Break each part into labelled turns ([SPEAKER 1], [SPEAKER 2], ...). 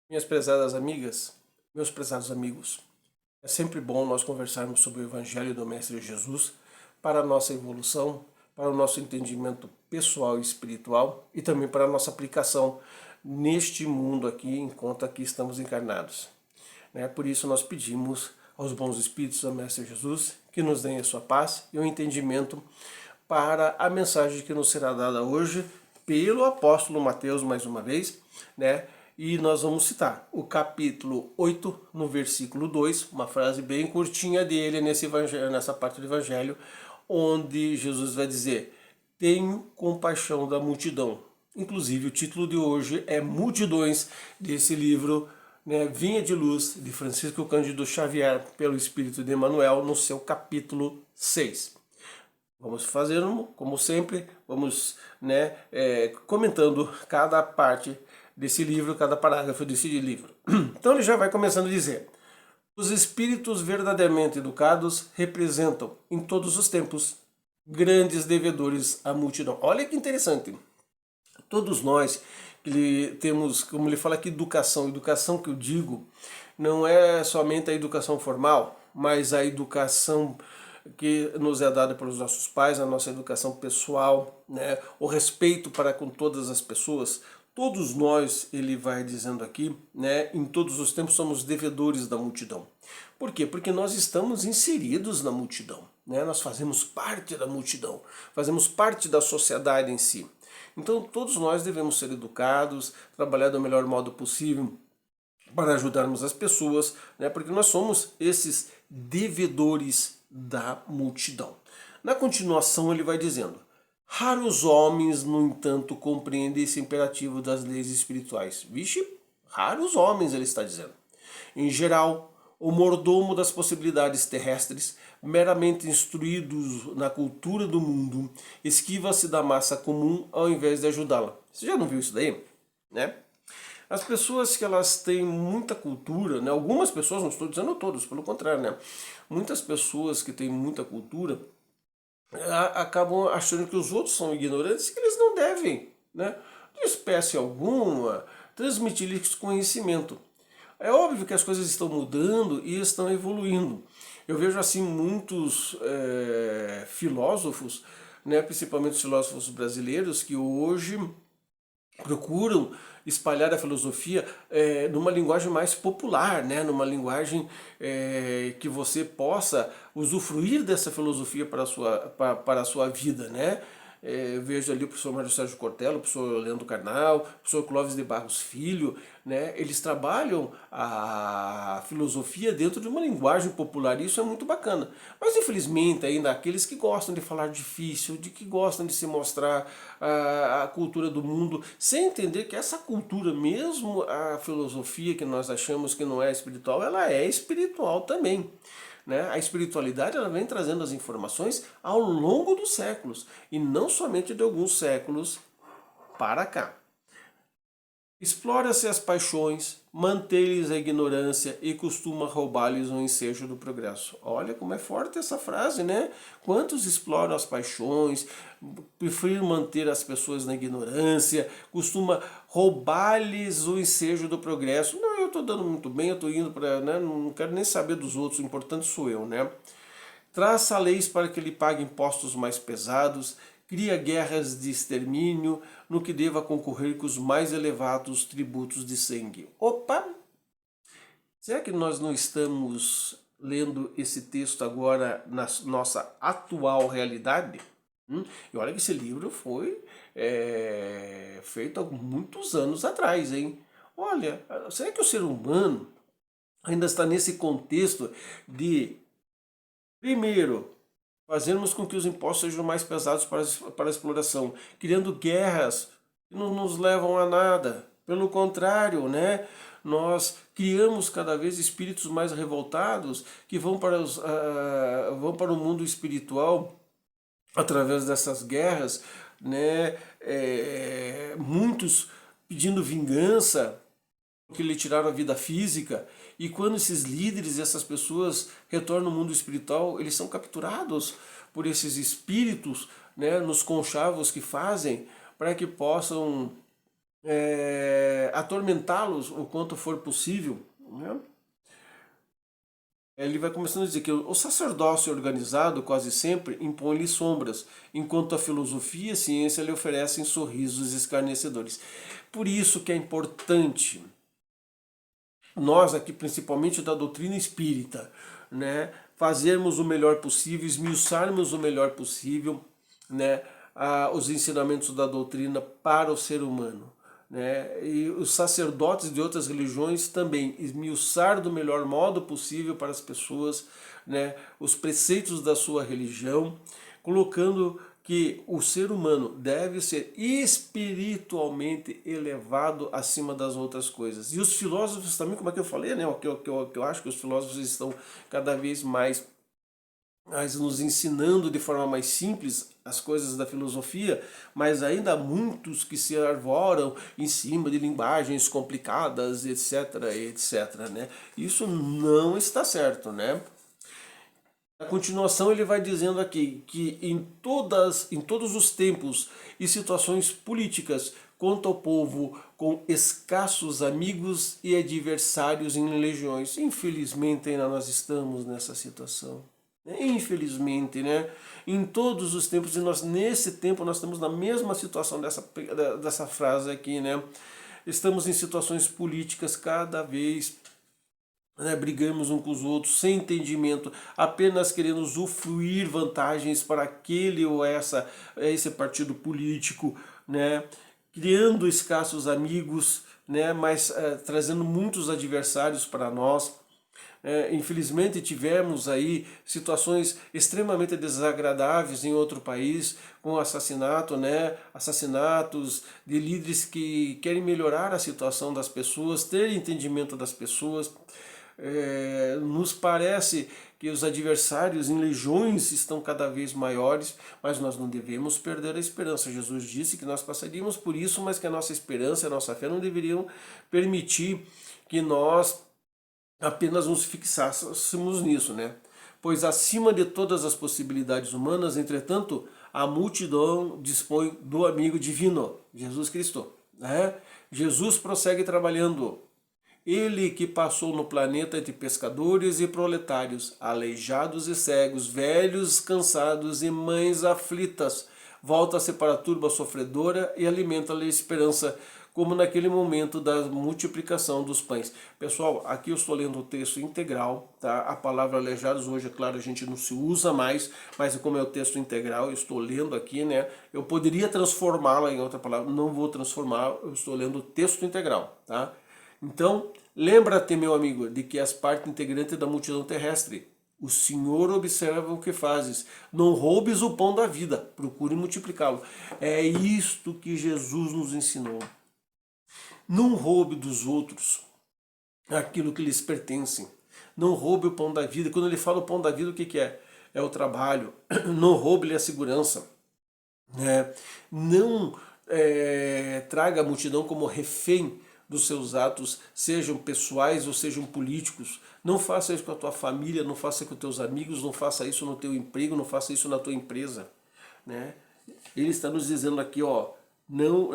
[SPEAKER 1] Minhas prezadas amigas, meus prezados amigos, é sempre bom nós conversarmos sobre o Evangelho do Mestre Jesus para a nossa evolução, para o nosso entendimento pessoal e espiritual e também para a nossa aplicação neste mundo aqui, enquanto aqui estamos encarnados. Por isso nós pedimos aos bons espíritos do Mestre Jesus que nos deem a sua paz e o entendimento para a mensagem que nos será dada hoje pelo apóstolo Mateus mais uma vez, E nós vamos citar o capítulo 8, no versículo 2, uma frase bem curtinha dele nessa parte do evangelho, onde Jesus vai dizer: tenho compaixão da multidão. Inclusive o título de hoje é Multidões, desse livro, Vinha de Luz, de Francisco Cândido Xavier, pelo Espírito de Emmanuel, no seu capítulo 6. Vamos fazer, como sempre, vamos comentando cada parte desse livro, cada parágrafo desse livro. Então ele já vai começando a dizer: os espíritos verdadeiramente educados representam, em todos os tempos, grandes devedores à multidão. Olha que interessante. Todos nós que temos, como ele fala aqui, educação que eu digo, não é somente a educação formal, mas a educação que nos é dada pelos nossos pais, a nossa educação pessoal, o respeito para com todas as pessoas. Todos nós, ele vai dizendo aqui, em todos os tempos somos devedores da multidão. Por quê? Porque nós estamos inseridos na multidão, nós fazemos parte da multidão, fazemos parte da sociedade em si. Então todos nós devemos ser educados, trabalhar do melhor modo possível para ajudarmos as pessoas, porque nós somos esses devedores da multidão. Na continuação ele vai dizendo: raros homens, no entanto, compreendem esse imperativo das leis espirituais. Vixe, raros homens, ele está dizendo. Em geral, o mordomo das possibilidades terrestres, meramente instruídos na cultura do mundo, esquiva-se da massa comum ao invés de ajudá-la. Você já não viu isso daí? As pessoas que elas têm muita cultura, algumas pessoas, não estou dizendo todos, pelo contrário, muitas pessoas que têm muita cultura acabam achando que os outros são ignorantes e que eles não devem, de espécie alguma, transmitir-lhes conhecimento. É óbvio que as coisas estão mudando e estão evoluindo. Eu vejo assim muitos filósofos, principalmente os filósofos brasileiros, que hoje procuram espalhar a filosofia numa linguagem mais popular, numa linguagem que você possa usufruir dessa filosofia para a sua vida, Eu vejo ali o professor Mário Sérgio Cortella, o professor Leandro Carnal, o professor Clóvis de Barros Filho, eles trabalham a filosofia dentro de uma linguagem popular e isso é muito bacana. Mas infelizmente ainda há aqueles que gostam de falar difícil, de que gostam de se mostrar a cultura do mundo, sem entender que essa cultura, mesmo a filosofia que nós achamos que não é espiritual, ela é espiritual também. A espiritualidade ela vem trazendo as informações ao longo dos séculos e não somente de alguns séculos para cá. Explora-se as paixões, mantém-lhes a ignorância e costuma roubar-lhes o ensejo do progresso. Olha como é forte essa frase, Quantos exploram as paixões, preferem manter as pessoas na ignorância, costuma roubar-lhes o ensejo do progresso. Não, eu estou dando muito bem, eu estou indo para... não quero nem saber dos outros, o importante sou eu, Traça leis para que ele pague impostos mais pesados, cria guerras de extermínio no que deva concorrer com os mais elevados tributos de sangue. Opa! Será que nós não estamos lendo esse texto agora na nossa atual realidade? E olha que esse livro foi feito há muitos anos atrás, hein? Olha, será que o ser humano ainda está nesse contexto de, primeiro, fazermos com que os impostos sejam mais pesados para a exploração, criando guerras que não nos levam a nada. Pelo contrário, nós criamos cada vez espíritos mais revoltados que vão para o mundo espiritual através dessas guerras, muitos pedindo vingança porque lhe tiraram a vida física, e quando esses líderes, essas pessoas retornam ao mundo espiritual, eles são capturados por esses espíritos, nos conchavos que fazem, para que possam atormentá-los o quanto for possível, né? Ele vai começando a dizer que o sacerdócio organizado quase sempre impõe-lhe sombras, enquanto a filosofia e a ciência lhe oferecem sorrisos escarnecedores. Por isso que é importante, nós aqui principalmente da doutrina espírita, né, fazermos o melhor possível, esmiuçarmos o melhor possível, né, os ensinamentos da doutrina para o ser humano. Né? E os sacerdotes de outras religiões também esmiuçar do melhor modo possível para as pessoas, né, os preceitos da sua religião, colocando que o ser humano deve ser espiritualmente elevado acima das outras coisas. E os filósofos também, como é que eu falei, né? O que eu acho que os filósofos estão cada vez mais nos ensinando de forma mais simples as coisas da filosofia, mas ainda há muitos que se arvoram em cima de linguagens complicadas, etc, etc, né? Isso não está certo, né? Na continuação ele vai dizendo aqui que em todos os tempos e situações políticas, conta o povo com escassos amigos e adversários em legiões. Infelizmente ainda nós estamos nessa situação. Infelizmente, né? Em todos os tempos, e nós nesse tempo nós estamos na mesma situação dessa frase aqui, né? Estamos em situações políticas cada vez, né, brigamos uns com os outros, sem entendimento, apenas querendo usufruir vantagens para aquele ou esse partido político, né, criando escassos amigos, né, mas trazendo muitos adversários para nós. Infelizmente tivemos aí situações extremamente desagradáveis em outro país, com assassinato, né? Assassinatos de líderes que querem melhorar a situação das pessoas, ter entendimento das pessoas. Nos parece que os adversários em legiões estão cada vez maiores, mas nós não devemos perder a esperança. Jesus disse que nós passaríamos por isso, mas que a nossa esperança e a nossa fé não deveriam permitir que nós apenas nos fixássemos nisso, né? Pois acima de todas as possibilidades humanas, entretanto, a multidão dispõe do amigo divino, Jesus Cristo, né? Jesus prossegue trabalhando. Ele que passou no planeta entre pescadores e proletários, aleijados e cegos, velhos, cansados e mães aflitas, volta-se para a turba sofredora e alimenta-lhe a esperança, como naquele momento da multiplicação dos pães. Pessoal, aqui eu estou lendo o texto integral, tá? A palavra aleijados hoje, é claro, a gente não se usa mais, mas como é o texto integral, eu estou lendo aqui, né? Eu poderia transformá-la em outra palavra, não vou transformar, eu estou lendo o texto integral, tá? Então, lembra-te, meu amigo, de que és parte integrante da multidão terrestre. O Senhor observa o que fazes. Não roubes o pão da vida, procure multiplicá-lo. É isto que Jesus nos ensinou. Não roube dos outros aquilo que lhes pertence. Não roube o pão da vida. Quando ele fala o pão da vida, o que é? É o trabalho. Não roube-lhe a segurança. Não traga a multidão como refém dos seus atos, sejam pessoais ou sejam políticos. Não faça isso com a tua família, não faça com os teus amigos, não faça isso no teu emprego, não faça isso na tua empresa. Né? Ele está nos dizendo aqui, ó, não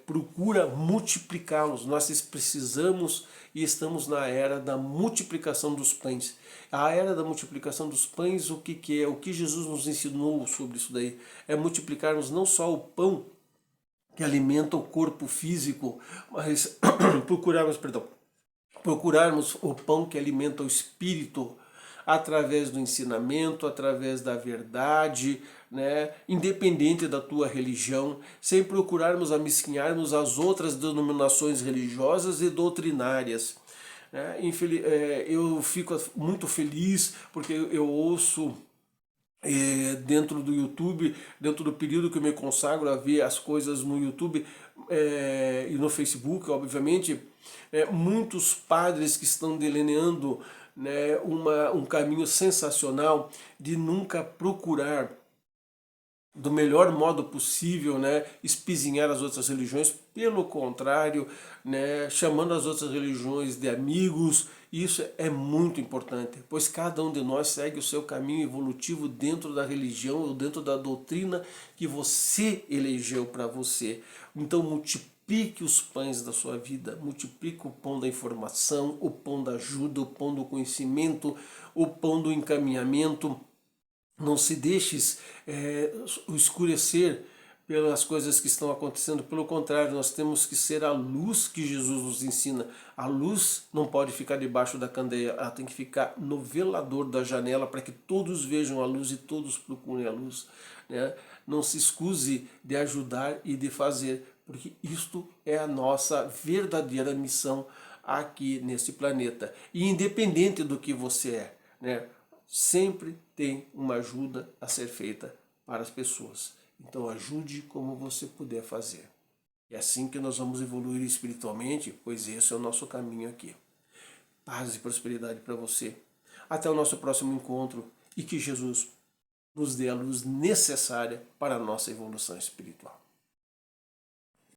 [SPEAKER 1] procura multiplicá-los. Nós precisamos e estamos na era da multiplicação dos pães. A era da multiplicação dos pães, o que é? O que Jesus nos ensinou sobre isso daí? É multiplicarmos não só o pão que alimenta o corpo físico, mas procurarmos o pão que alimenta o espírito, através do ensinamento, através da verdade, né? Independente da tua religião, sem procurarmos amesquinharmos as outras denominações religiosas e doutrinárias. Eu fico muito feliz porque eu ouço dentro do YouTube, dentro do período que eu me consagro a ver as coisas no YouTube e no Facebook, obviamente, muitos padres que estão delineando, né, um caminho sensacional de nunca procurar do melhor modo possível, né, espizinhar as outras religiões, pelo contrário, né, chamando as outras religiões de amigos. Isso é muito importante, pois cada um de nós segue o seu caminho evolutivo dentro da religião ou dentro da doutrina que você elegeu para você. Então multiplique multiplique os pães da sua vida, multiplique o pão da informação, o pão da ajuda, o pão do conhecimento, o pão do encaminhamento. Não se deixes escurecer pelas coisas que estão acontecendo. Pelo contrário, nós temos que ser a luz que Jesus nos ensina. A luz não pode ficar debaixo da candeia, ela tem que ficar no velador da janela para que todos vejam a luz e todos procurem a luz, né? Não se escuse de ajudar e de fazer, porque isto é a nossa verdadeira missão aqui nesse planeta. E independente do que você é, né? Sempre tem uma ajuda a ser feita para as pessoas. Então ajude como você puder fazer. É assim que nós vamos evoluir espiritualmente, pois esse é o nosso caminho aqui. Paz e prosperidade para você. Até o nosso próximo encontro e que Jesus nos dê a luz necessária para a nossa evolução espiritual.